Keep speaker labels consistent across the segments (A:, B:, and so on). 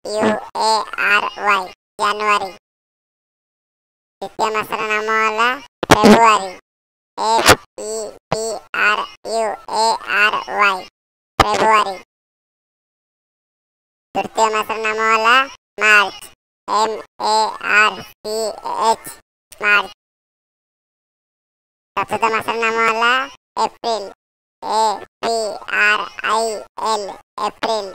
A: January January। द्वितीय मासर नाम होला फेब्रुआरी February फेब्रुआरी। तृतीय मासर नाम होला मार्च March मार्च। चतुर्थ मासर नाम होला एप्रिल April एप्रिल।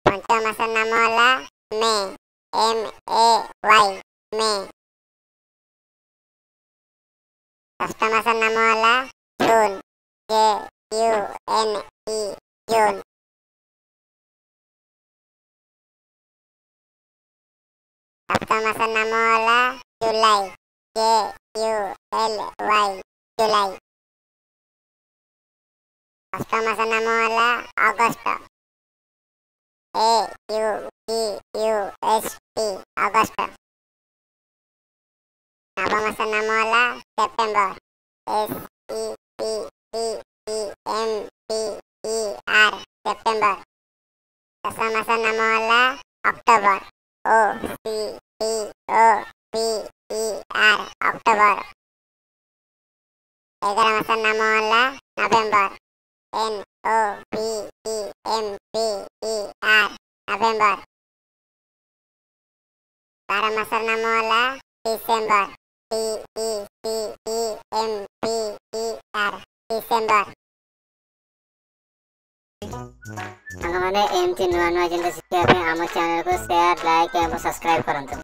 A: पंचम मासर नाम होला मे May षष्ठ मासर नाम होला जून जून। सप्तम मासर नाम होला जुलाई जुलाई। अष्टम मासर नाम होला अगस्त अगस्त। नवम मासर नाम होला सेप्टेम्बर सेप्टेम्बर। दसम मासर नाम होला अक्टोबर अक्टोबर। 11 मासर नाम होला नवेम्बर नवेम्बर। 12 मासर नाम होला डिसेम्बर डिसेम्बर।
B: सामने एमती नुआ नुआ जिनसे शिक्षा आम चैनल को शेयर लाइक और सब्सक्राइब करंतु।